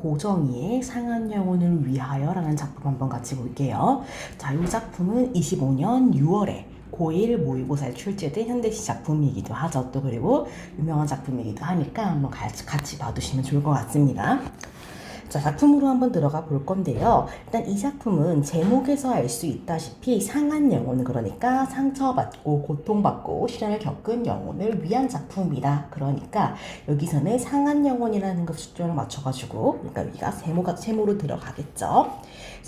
고정희의 상한 영혼을 위하여라는 작품 한번 같이 볼게요. 자, 이 작품은 25년 6월에 고1 모의고사에 출제된 현대시 작품이기도 하죠. 또 그리고 유명한 작품이기도 하니까 한번 같이 봐두시면 좋을 것 같습니다. 자, 작품으로 한번 들어가 볼 건데요. 일단 이 작품은 제목에서 알 수 있다시피 상한 영혼, 그러니까 상처받고 고통받고 시련을 겪은 영혼을 위한 작품이다. 그러니까 여기서는 상한 영혼이라는 것 수준을 맞춰가지고, 그러니까 우리가 세모로 들어가겠죠.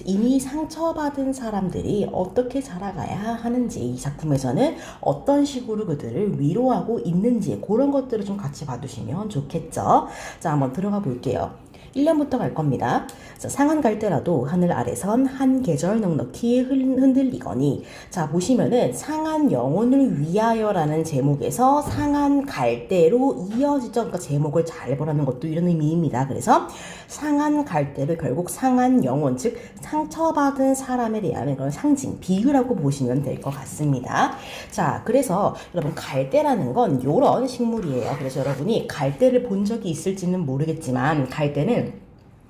이미 상처받은 사람들이 어떻게 살아가야 하는지, 이 작품에서는 어떤 식으로 그들을 위로하고 있는지, 그런 것들을 좀 같이 봐두시면 좋겠죠. 자, 한번 들어가 볼게요. 1년부터 갈 겁니다. 자, 상한 갈대라도 하늘 아래선 한 계절 넉넉히 흔들리거니. 자, 보시면은 상한 영혼을 위하여라는 제목에서 상한 갈대로 이어지죠. 그러니까 제목을 잘 보라는 것도 이런 의미입니다. 그래서 상한 갈대를 결국 상한 영혼, 즉 상처받은 사람에 대한 그런 상징, 비유라고 보시면 될 것 같습니다. 자, 그래서 여러분 갈대라는 건 이런 식물이에요. 그래서 여러분이 갈대를 본 적이 있을지는 모르겠지만 갈대는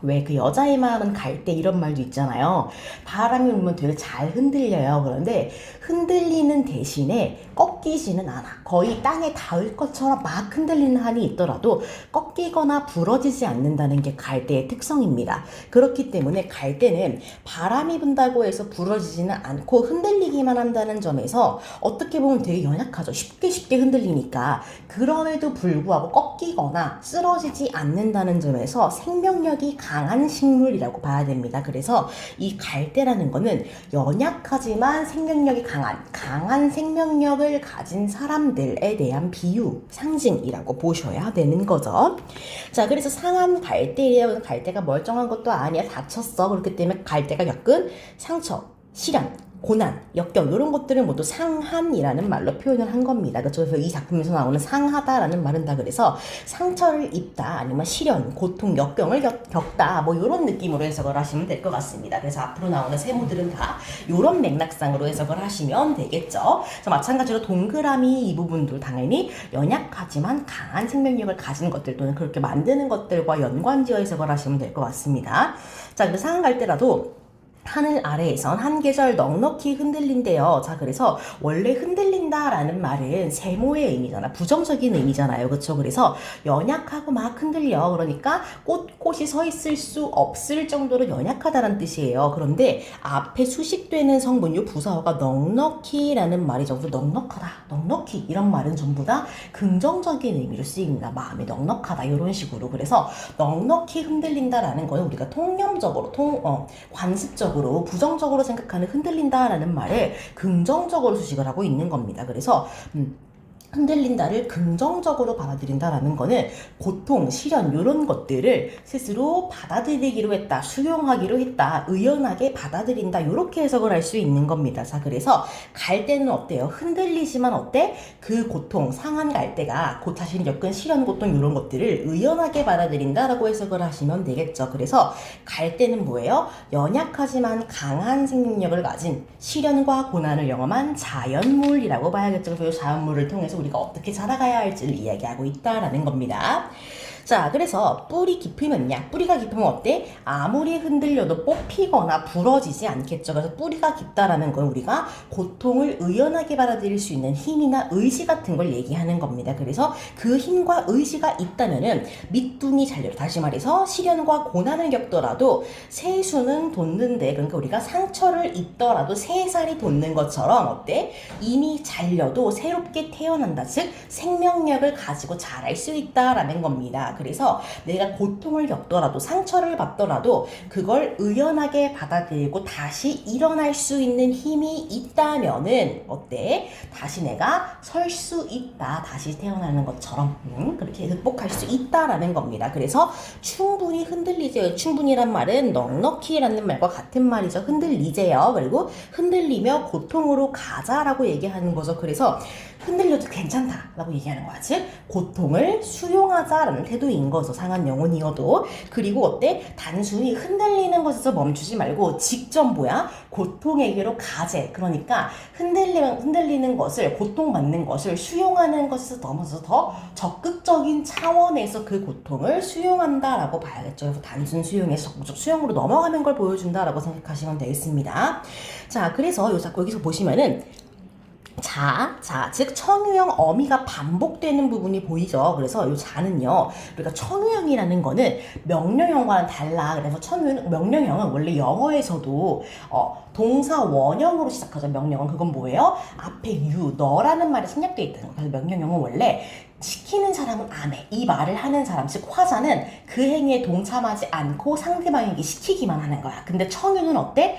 왜 그 여자의 마음은 갈대 이런 말도 있잖아요. 바람이 불면 되게 잘 흔들려요. 그런데 흔들리는 대신에 꺾이지는 않아. 거의 땅에 닿을 것처럼 막 흔들리는 한이 있더라도 꺾이거나 부러지지 않는다는 게 갈대의 특성입니다. 그렇기 때문에 갈대는 바람이 분다고 해서 부러지지는 않고 흔들리기만 한다는 점에서 어떻게 보면 되게 연약하죠. 쉽게 흔들리니까. 그럼에도 불구하고 꺾이거나 쓰러지지 않는다는 점에서 생명력이 강한 식물이라고 봐야 됩니다. 그래서 이 갈대라는 거는 연약하지만 생명력이 강한 생명력을 가진 사람들에 대한 비유, 상징이라고 보셔야 되는 거죠. 자, 그래서 상한 갈대예요. 갈대가 멀쩡한 것도 아니야. 다쳤어. 그렇기 때문에 갈대가 겪은 상처, 시련, 고난, 역경 이런 것들을 모두 상한이라는 말로 표현을 한 겁니다. 그래서 이 작품에서 나오는 상하다라는 말은 다 그래서 상처를 입다, 아니면 시련, 고통, 역경을 겪다, 뭐 이런 느낌으로 해석을 하시면 될 것 같습니다. 그래서 앞으로 나오는 세모들은 다 이런 맥락상으로 해석을 하시면 되겠죠. 그래서 마찬가지로 동그라미 이 부분도 당연히 연약하지만 강한 생명력을 가진 것들 또는 그렇게 만드는 것들과 연관지어 해석을 하시면 될 것 같습니다. 자, 그래서 상한 갈대라도 하늘 아래에선 한 계절 넉넉히 흔들린대요. 자, 그래서 원래 흔들린다라는 말은 세모의 의미잖아. 부정적인 의미잖아요. 그렇죠? 그래서 연약하고 막 흔들려. 그러니까 꼿꼿이 서 있을 수 없을 정도로 연약하다는 뜻이에요. 그런데 앞에 수식되는 성분유 부사어가 넉넉히라는 말이 전부 넉넉하다, 넉넉히 이런 말은 전부 다 긍정적인 의미로 쓰입니다. 마음이 넉넉하다 이런 식으로. 그래서 넉넉히 흔들린다라는 거는 우리가 통념적으로 관습적으로 부정적으로 생각하는 흔들린다라는 말을 긍정적으로 수식을 하고 있는 겁니다. 그래서 흔들린다를 긍정적으로 받아들인다라는 거는 고통, 시련 이런 것들을 스스로 받아들이기로 했다, 수용하기로 했다, 의연하게 받아들인다 이렇게 해석을 할 수 있는 겁니다. 자, 그래서 갈대는 어때요? 흔들리지만 어때? 그 고통, 상한 갈대가 자신이 겪은 시련, 고통 이런 것들을 의연하게 받아들인다라고 해석을 하시면 되겠죠. 그래서 갈대는 뭐예요? 연약하지만 강한 생명력을 가진 시련과 고난을 경험한 자연물이라고 봐야겠죠. 그래서 자연물을 통해서 우리가 어떻게 살아가야 할지를 이야기하고 있다라는 겁니다. 자, 그래서 뿌리 깊으면요. 뿌리가 깊으면 어때? 아무리 흔들려도 뽑히거나 부러지지 않겠죠. 그래서 뿌리가 깊다라는 건 우리가 고통을 의연하게 받아들일 수 있는 힘이나 의지 같은 걸 얘기하는 겁니다. 그래서 그 힘과 의지가 있다면은 밑둥이 잘려요. 다시 말해서 시련과 고난을 겪더라도 새수는 돋는데, 그러니까 우리가 상처를 입더라도 새살이 돋는 것처럼 어때? 이미 잘려도 새롭게 태어난다. 즉 생명력을 가지고 자랄 수 있다라는 겁니다. 그래서 내가 고통을 겪더라도 상처를 받더라도 그걸 의연하게 받아들이고 다시 일어날 수 있는 힘이 있다면은 어때? 다시 내가 설 수 있다. 다시 태어나는 것처럼 그렇게 극복할 수 있다라는 겁니다. 그래서 충분히 흔들리세요. 충분히란 말은 넉넉히라는 말과 같은 말이죠. 흔들리세요. 그리고 흔들리며 고통으로 가자라고 얘기하는 거죠. 그래서 흔들려도 괜찮다라고 얘기하는 거야. 즉 고통을 수용하자라는 태도인 거죠. 상한 영혼이어도. 그리고 어때? 단순히 흔들리는 것에서 멈추지 말고 직접 뭐야? 고통에게로 가재. 그러니까 흔들리는 것을, 고통받는 것을 수용하는 것에서 넘어서 더 적극적인 차원에서 그 고통을 수용한다라고 봐야겠죠. 그래서 단순 수용에서 적극적 수용으로 넘어가는 걸 보여준다라고 생각하시면 되겠습니다. 자, 그래서 여기서 보시면은 즉 청유형 어미가 반복되는 부분이 보이죠. 그래서 이 자는요, 우리가 청유형이라는 거는 명령형과는 달라. 그래서 명령형은 원래 영어에서도 동사 원형으로 시작하죠. 명령은 그건 뭐예요? 앞에 you, 너라는 말이 생략되어 있다는 거. 그래서 명령형은 원래 시키는 사람은 안 해. 이 말을 하는 사람, 즉 화자는 그 행위에 동참하지 않고 상대방에게 시키기만 하는 거야. 근데 청유는 어때?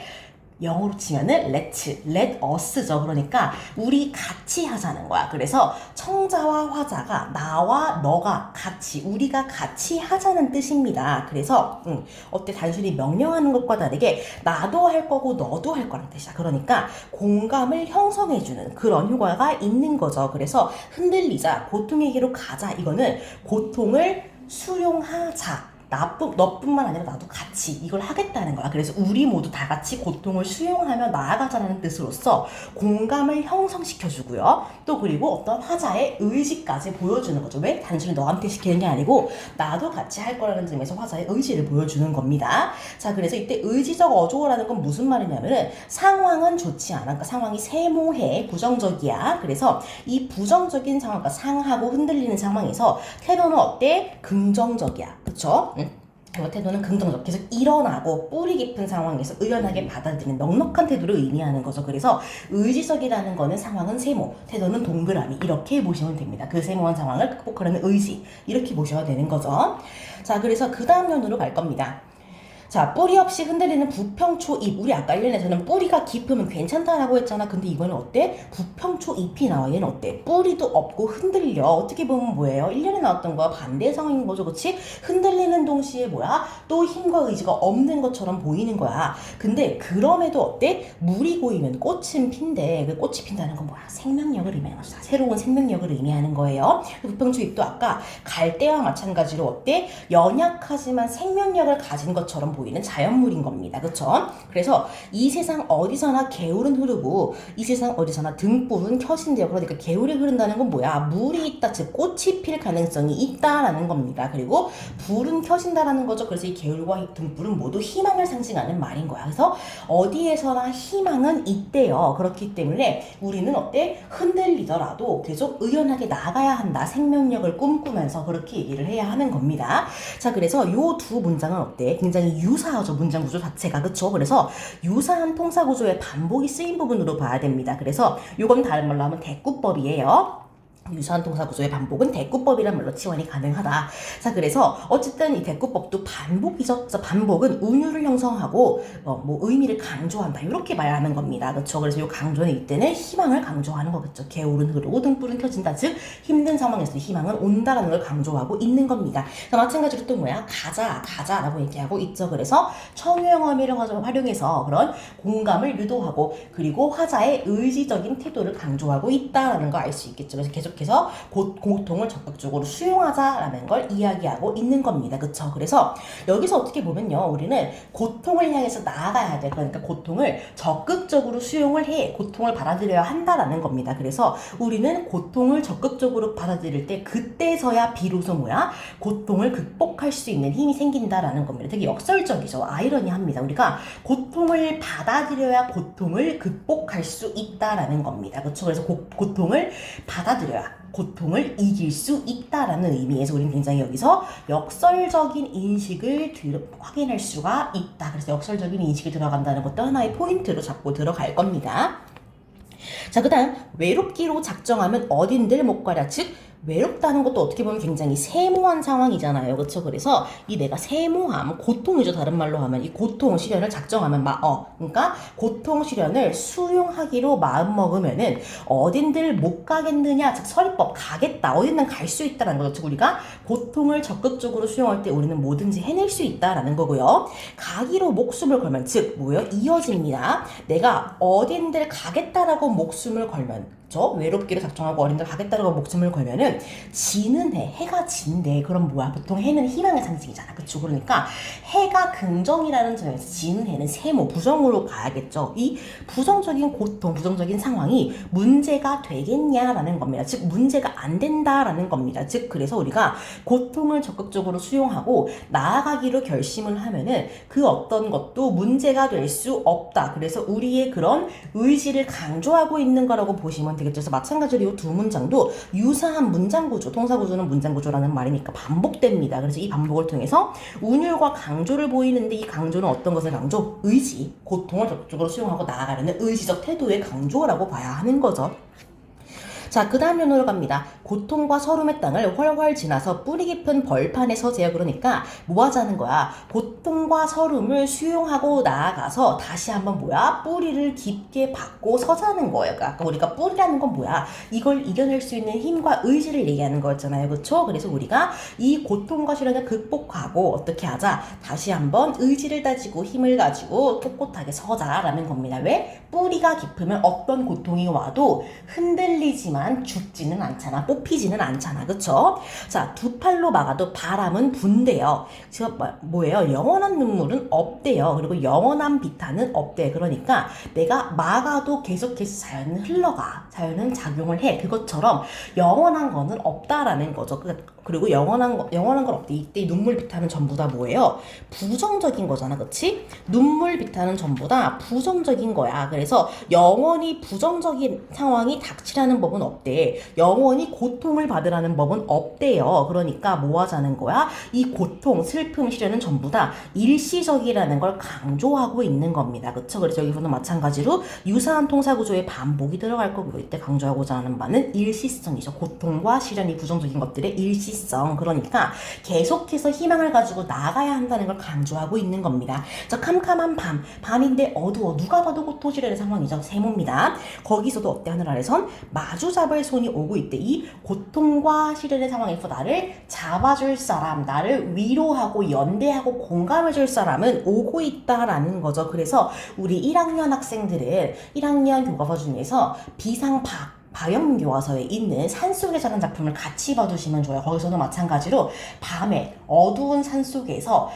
영어로 치면은 let us죠. 그러니까 우리 같이 하자는 거야. 그래서 청자와 화자가 나와 너가 같이, 우리가 같이 하자는 뜻입니다. 그래서 어때? 단순히 명령하는 것과 다르게 나도 할 거고 너도 할 거란 뜻이야. 그러니까 공감을 형성해주는 그런 효과가 있는 거죠. 그래서 흔들리자, 고통에게로 가자, 이거는 고통을 수용하자, 너뿐만 아니라 나도 같이 이걸 하겠다는 거야. 그래서 우리 모두 다 같이 고통을 수용하며 나아가자는 뜻으로서 공감을 형성시켜주고요. 또 그리고 어떤 화자의 의지까지 보여주는 거죠. 왜? 단순히 너한테 시키는 게 아니고 나도 같이 할 거라는 점에서 화자의 의지를 보여주는 겁니다. 자, 그래서 이때 의지적 어조어라는 건 무슨 말이냐면은 상황은 좋지 않아. 그러니까 상황이 세모해, 부정적이야. 그래서 이 부정적인 상황, 그러니까 상하고 흔들리는 상황에서 태도는 어때? 긍정적이야. 그쵸? 그 태도는 긍정적, 계속 일어나고 뿌리 깊은 상황에서 의연하게 받아들이는 넉넉한 태도를 의미하는 거죠. 그래서 의지적이라는 거는 상황은 세모, 태도는 동그라미, 이렇게 보시면 됩니다. 그 세모한 상황을 극복하려는 의지, 이렇게 보셔야 되는 거죠. 자, 그래서 그 다음 면으로 갈 겁니다. 자, 뿌리 없이 흔들리는 부평초입. 우리 아까 1년에서는 뿌리가 깊으면 괜찮다라고 했잖아. 근데 이거는 어때? 부평초입이 나와. 얘는 어때? 뿌리도 없고 흔들려. 어떻게 보면 뭐예요? 1년에 나왔던 거와 반대 상황인 거죠. 그치? 흔들리는 동시에 뭐야? 또 힘과 의지가 없는 것처럼 보이는 거야. 근데 그럼에도 어때? 물이 고이면 꽃은 핀데, 그 꽃이 핀다는 건 뭐야? 생명력을 의미하는 것이다. 새로운 생명력을 의미하는 거예요. 부평초입도 아까 갈대와 마찬가지로 어때? 연약하지만 생명력을 가진 것처럼 보이는 자연물인 겁니다. 그쵸? 그래서 이 세상 어디서나 개울은 흐르고 이 세상 어디서나 등불은 켜진대요. 그러니까 개울이 흐른다는 건 뭐야? 물이 있다, 즉 꽃이 필 가능성이 있다라는 겁니다. 그리고 불은 켜진다라는 거죠. 그래서 이 개울과 등불은 모두 희망을 상징하는 말인 거야. 그래서 어디에서나 희망은 있대요. 그렇기 때문에 우리는 어때? 흔들리더라도 계속 의연하게 나가야 한다. 생명력을 꿈꾸면서 그렇게 얘기를 해야 하는 겁니다. 자, 그래서 요 두 문장은 어때? 굉장히 유사하죠. 문장 구조 자체가. 그쵸? 그래서 유사한 통사 구조의 반복이 쓰인 부분으로 봐야 됩니다. 그래서 요건 다른 말로 하면 대꾸법이에요. 유사한 동사 구조의 반복은 대꾸법이란 말로 치환이 가능하다. 자, 그래서 어쨌든 이 대꾸법도 반복이죠. 그래서 반복은 은유를 형성하고 뭐 의미를 강조한다. 이렇게 말하는 겁니다. 그렇죠? 그래서 이 강조는 이때는 희망을 강조하는 거겠죠. 개울은 흐르고 등불은 켜진다. 즉 힘든 상황에서 희망은 온다라는 걸 강조하고 있는 겁니다. 마찬가지로 또 뭐야? 가자라고 얘기하고 있죠. 그래서 청유형 어미를 활용해서 그런 공감을 유도하고 그리고 화자의 의지적인 태도를 강조하고 있다라는 걸 알 수 있겠죠. 그래서 계속해서 고통을 적극적으로 수용하자라는 걸 이야기하고 있는 겁니다. 그쵸? 그래서 여기서 어떻게 보면요, 우리는 고통을 향해서 나아가야 돼. 그러니까 고통을 적극적으로 수용을 해. 고통을 받아들여야 한다라는 겁니다. 그래서 우리는 고통을 적극적으로 받아들일 때 그때서야 비로소 뭐야? 고통을 극복할 수 있는 힘이 생긴다라는 겁니다. 되게 역설적이죠. 아이러니합니다. 우리가 고통을 받아들여야 고통을 극복할 수 있다라는 겁니다. 그렇죠? 그래서 고통을 받아들여야 고통을 이길 수 있다라는 의미에서 우리는 굉장히 여기서 역설적인 인식을 확인할 수가 있다. 그래서 역설적인 인식이 들어간다는 것도 하나의 포인트로 잡고 들어갈 겁니다. 자, 그 다음 외롭기로 작정하면 어딘들 못 가랴. 즉 외롭다는 것도 어떻게 보면 굉장히 세모한 상황이잖아요. 그렇죠? 그래서 이 내가 세모함, 고통이죠. 다른 말로 하면 이 고통 시련을 작정하면 그러니까 고통 시련을 수용하기로 마음 먹으면은 어딘들 못 가겠느냐. 즉 설법 가겠다. 어딘든 갈 수 있다라는 거죠. 즉 우리가 고통을 적극적으로 수용할 때 우리는 뭐든지 해낼 수 있다라는 거고요. 가기로 목숨을 걸면 즉 뭐예요? 이어집니다. 내가 어딘들 가겠다라고 목숨을 걸면 그쵸? 외롭기로 작정하고 어린들 가겠다라고 목숨을 걸면은 지는 해가 진대. 그럼 뭐야? 보통 해는 희망의 상징이잖아. 그쵸? 그러니까 해가 긍정이라는 점에서 지는 해는 세모, 부정으로 가야겠죠. 이 부정적인 고통, 부정적인 상황이 문제가 되겠냐라는 겁니다. 즉 문제가 안 된다라는 겁니다. 즉 그래서 우리가 고통을 적극적으로 수용하고 나아가기로 결심을 하면은 그 어떤 것도 문제가 될 수 없다. 그래서 우리의 그런 의지를 강조하고 있는 거라고 보시면 되겠죠. 그래서 마찬가지로 이 두 문장도 유사한 문장 구조, 동사 구조는 문장 구조라는 말이니까 반복됩니다. 그래서 이 반복을 통해서 운율과 강조를 보이는데 이 강조는 어떤 것을 강조? 의지, 고통을 적극적으로 수용하고 나아가려는 의지적 태도의 강조라고 봐야 하는 거죠. 자, 그 다음 면으로 갑니다. 고통과 서름의 땅을 훨훨 지나서 뿌리 깊은 벌판에 서재요. 그러니까 뭐 하자는 거야? 고통과 서름을 수용하고 나아가서 다시 한번 뭐야? 뿌리를 깊게 받고 서자는 거예요. 아까 우리가 뿌리라는 건 뭐야? 이걸 이겨낼 수 있는 힘과 의지를 얘기하는 거였잖아요. 그렇죠? 그래서 우리가 이 고통과 시련을 극복하고 어떻게 하자? 다시 한번 의지를 다지고 힘을 가지고 꼿꼿하게 서자라는 겁니다. 왜? 뿌리가 깊으면 어떤 고통이 와도 흔들리지만 죽지는 않잖아. 뽑히지는 않잖아. 그쵸? 자, 두 팔로 막아도 바람은 분대요. 지금 뭐예요? 영원한 눈물은 없대요. 그리고 영원한 비탄은 없대. 그러니까 내가 막아도 계속해서 자연은 흘러가. 자연은 작용을 해. 그것처럼 영원한 거는 없다라는 거죠. 그리고 영원한 건 없대. 이때 눈물 비탄은 전부 다 뭐예요? 부정적인 거잖아. 그치? 눈물 비탄은 전부 다 부정적인 거야. 그래서 영원히 부정적인 상황이 닥치라는 법은 없대. 영원히 고통을 받으라는 법은 없대요. 그러니까 뭐 하자는 거야? 이 고통, 슬픔, 시련은 전부 다 일시적이라는 걸 강조하고 있는 겁니다. 그쵸? 그래서 여기서는 마찬가지로 유사한 통사 구조의 반복이 들어갈 거고요. 이때 강조하고자 하는 바는 일시성이죠. 고통과 시련이 부정적인 것들의 일시성. 그러니까 계속해서 희망을 가지고 나아가야 한다는 걸 강조하고 있는 겁니다. 저 캄캄한 밤인데 어두워. 누가 봐도 고통시련의 상황이죠. 세모입니다. 거기서도 어때? 하늘 아래선 마주 잡을 손이 오고 있대. 이 고통과 시련의 상황에서 나를 잡아줄 사람, 나를 위로하고 연대하고 공감해줄 사람은 오고 있다라는 거죠. 그래서 우리 1학년 학생들은 1학년 교과서 중에서 바영 교과서에 있는 산속에서라는 작품을 같이 봐두시면 좋아요. 거기서도 마찬가지로 밤에 어두운 산속에서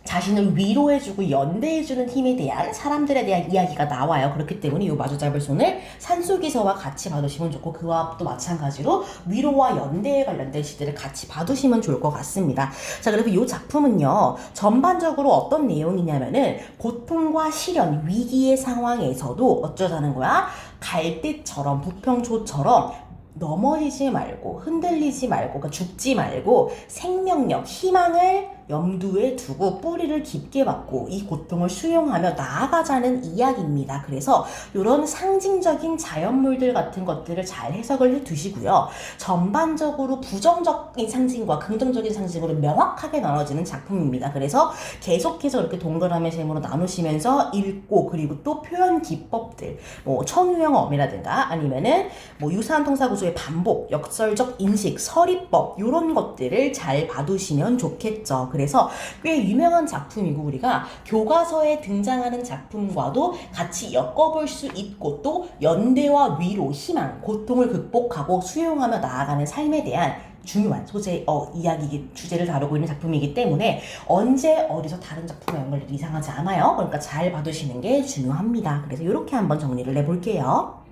자신을 위로해주고 연대해주는 힘에 대한 사람들에 대한 이야기가 나와요. 그렇기 때문에 이 마주 잡을 손을 산속에서와 같이 봐두시면 좋고 그와 또 마찬가지로 위로와 연대에 관련된 시들을 같이 봐두시면 좋을 것 같습니다. 자, 그리고 이 작품은요. 전반적으로 어떤 내용이냐면은 고통과 시련, 위기의 상황에서도 어쩌자는 거야? 갈대처럼 부평초처럼 넘어지지 말고 흔들리지 말고 그러니까 죽지 말고 생명력, 희망을 염두에 두고 뿌리를 깊게 받고 이 고통을 수용하며 나아가자는 이야기입니다. 그래서 이런 상징적인 자연물들 같은 것들을 잘 해석을 해 두시고요. 전반적으로 부정적인 상징과 긍정적인 상징으로 명확하게 나눠지는 작품입니다. 그래서 계속해서 이렇게 동그라미 셈으로 나누시면서 읽고 그리고 또 표현 기법들 뭐 천우영어음이라든가 아니면은 뭐 유사한 통사 구조의 반복, 역설적 인식, 서리법 이런 것들을 잘 봐두시면 좋겠죠. 그래서 꽤 유명한 작품이고 우리가 교과서에 등장하는 작품과도 같이 엮어볼 수 있고 또 연대와 위로, 희망, 고통을 극복하고 수용하며 나아가는 삶에 대한 중요한 소재, 이야기, 주제를 다루고 있는 작품이기 때문에 언제 어디서 다른 작품과 연결이 이상하지 않아요. 그러니까 잘 봐두시는 게 중요합니다. 그래서 이렇게 한번 정리를 해볼게요.